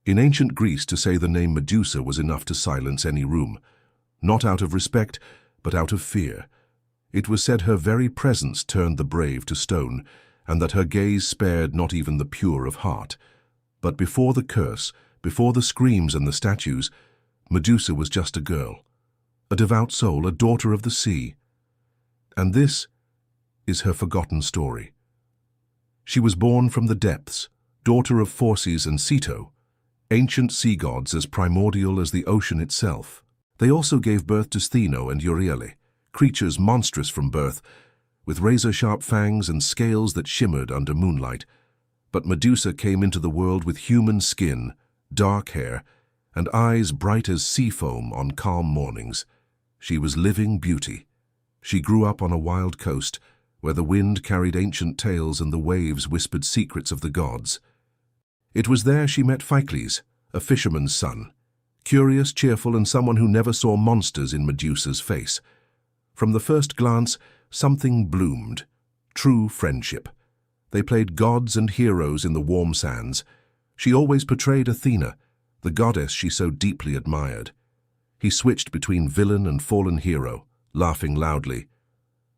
In ancient Greece, to say the name Medusa was enough to silence any room, not out of respect, but out of fear. It was said her very presence turned the brave to stone, and that her gaze spared not even the pure of heart. But before the curse, before the screams and the statues, Medusa was just a girl, a devout soul, a daughter of the sea. And this is her forgotten story. She was born from the depths, daughter of Phorcys and Ceto, ancient sea gods as primordial as the ocean itself. They also gave birth to Stheno and Euryale, creatures monstrous from birth, with razor-sharp fangs and scales that shimmered under moonlight. But Medusa came into the world with human skin, dark hair, and eyes bright as sea foam on calm mornings. She was living beauty. She grew up on a wild coast, where the wind carried ancient tales and the waves whispered secrets of the gods. It was there she met Phicles, a fisherman's son, curious, cheerful, and someone who never saw monsters in Medusa's face. From the first glance, something bloomed, true friendship. They played gods and heroes in the warm sands. She always portrayed Athena, the goddess she so deeply admired. He switched between villain and fallen hero, laughing loudly.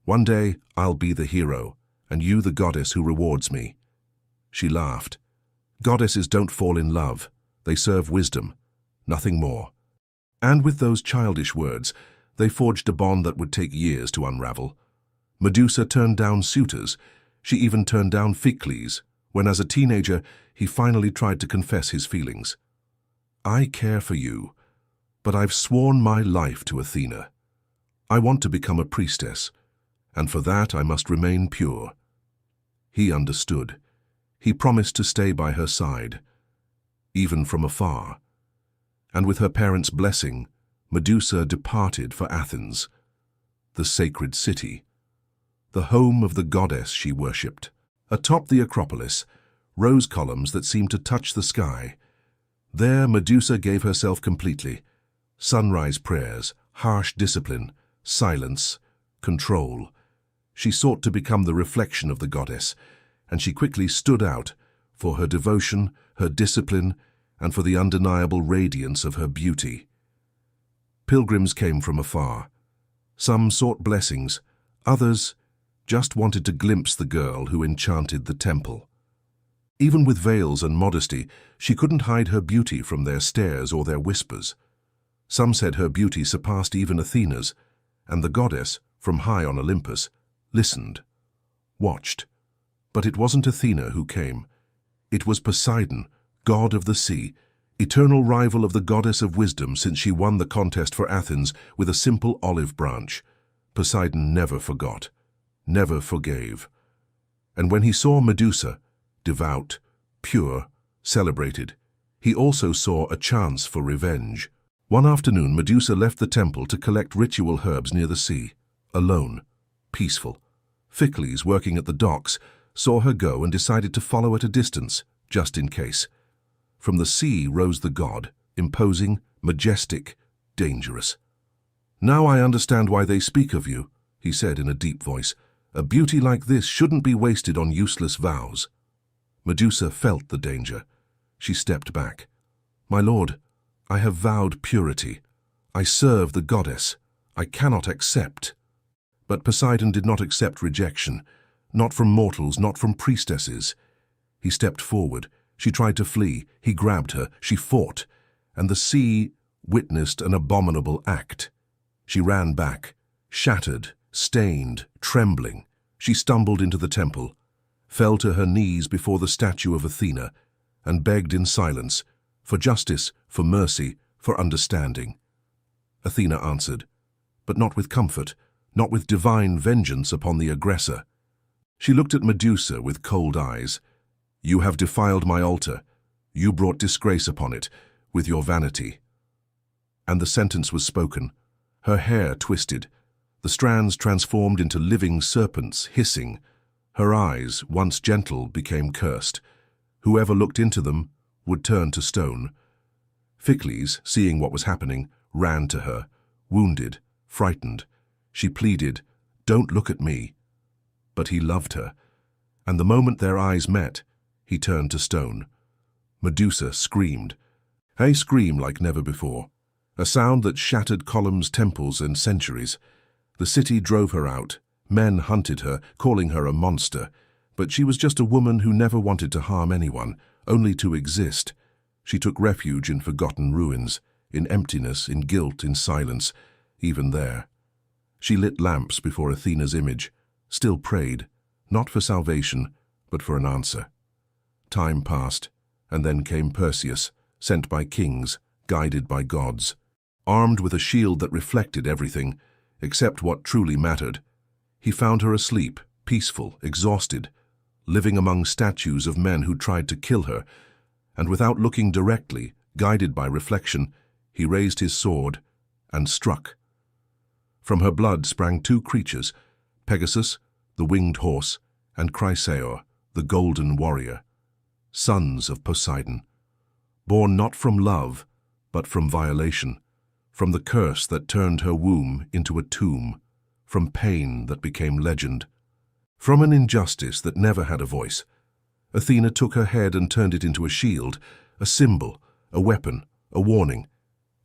"One day I'll be the hero, and you the goddess who rewards me." She laughed. Goddesses don't fall in love. They serve wisdom, nothing more. And with those childish words, they forged a bond that would take years to unravel. Medusa turned down suitors. She even turned down Phicles, when as a teenager he finally tried to confess his feelings. "I care for you, but I've sworn my life to Athena. I want to become a priestess, and for that I must remain pure." He understood. He promised to stay by her side, even from afar. And with her parents' blessing, Medusa departed for Athens, the sacred city, the home of the goddess she worshipped. Atop the Acropolis, rose columns that seemed to touch the sky. There Medusa gave herself completely. Sunrise prayers, harsh discipline, silence, control. She sought to become the reflection of the goddess, and she quickly stood out for her devotion, her discipline, and for the undeniable radiance of her beauty. Pilgrims came from afar. Some sought blessings, others just wanted to glimpse the girl who enchanted the temple. Even with veils and modesty, she couldn't hide her beauty from their stares or their whispers. Some said her beauty surpassed even Athena's, and the goddess, from high on Olympus, listened, watched. But it wasn't Athena who came. It was Poseidon, god of the sea, eternal rival of the goddess of wisdom since she won the contest for Athens with a simple olive branch. Poseidon never forgot, never forgave. And when he saw Medusa, devout, pure, celebrated, he also saw a chance for revenge. One afternoon, Medusa left the temple to collect ritual herbs near the sea, alone, peaceful. Phicles, working at the docks, saw her go and decided to follow at a distance, just in case. From the sea rose the god, imposing, majestic, dangerous. "Now I understand why they speak of you," he said in a deep voice. "A beauty like this shouldn't be wasted on useless vows." Medusa felt the danger. She stepped back. "My lord, I have vowed purity. I serve the goddess. I cannot accept." But Poseidon did not accept rejection, not from mortals, not from priestesses. He stepped forward. She tried to flee. He grabbed her. She fought. And the sea witnessed an abominable act. She ran back, shattered, stained, trembling. She stumbled into the temple, fell to her knees before the statue of Athena, and begged in silence, for justice, for mercy, for understanding. Athena answered, but not with comfort, not with divine vengeance upon the aggressor. She looked at Medusa with cold eyes. "You have defiled my altar. You brought disgrace upon it, with your vanity." And the sentence was spoken. Her hair twisted. The strands transformed into living serpents, hissing. Her eyes, once gentle, became cursed. Whoever looked into them would turn to stone. Phicles, seeing what was happening, ran to her, wounded, frightened. She pleaded, "Don't look at me." But he loved her, and the moment their eyes met, he turned to stone. Medusa screamed. A scream like never before, a sound that shattered columns, temples, and centuries. The city drove her out. Men hunted her, calling her a monster. But she was just a woman who never wanted to harm anyone, only to exist. She took refuge in forgotten ruins, in emptiness, in guilt, in silence, even there. She lit lamps before Athena's image, still prayed, not for salvation, but for an answer. Time passed, and then came Perseus, sent by kings, guided by gods. Armed with a shield that reflected everything, except what truly mattered, he found her asleep, peaceful, exhausted, living among statues of men who tried to kill her, and without looking directly, guided by reflection, he raised his sword and struck. From her blood sprang two creatures, Pegasus, the winged horse, and Chrysaor, the golden warrior, sons of Poseidon, born not from love, but from violation, from the curse that turned her womb into a tomb, from pain that became legend, from an injustice that never had a voice. Athena took her head and turned it into a shield, a symbol, a weapon, a warning.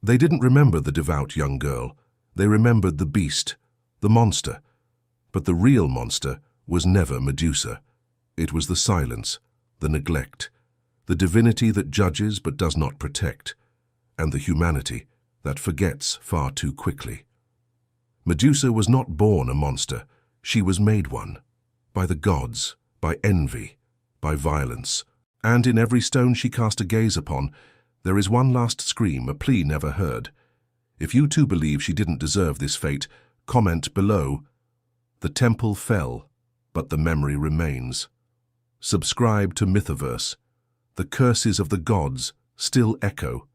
They didn't remember the devout young girl. They remembered the beast, the monster. But the real monster was never Medusa. It was the silence, the neglect, the divinity that judges but does not protect, and the humanity that forgets far too quickly. Medusa was not born a monster. She was made one, by the gods, by envy, by violence. And in every stone she cast a gaze upon, there is one last scream, a plea never heard. If you too believe she didn't deserve this fate, comment below. The temple fell, but the memory remains. Subscribe to MythoVerse. The curses of the gods still echo.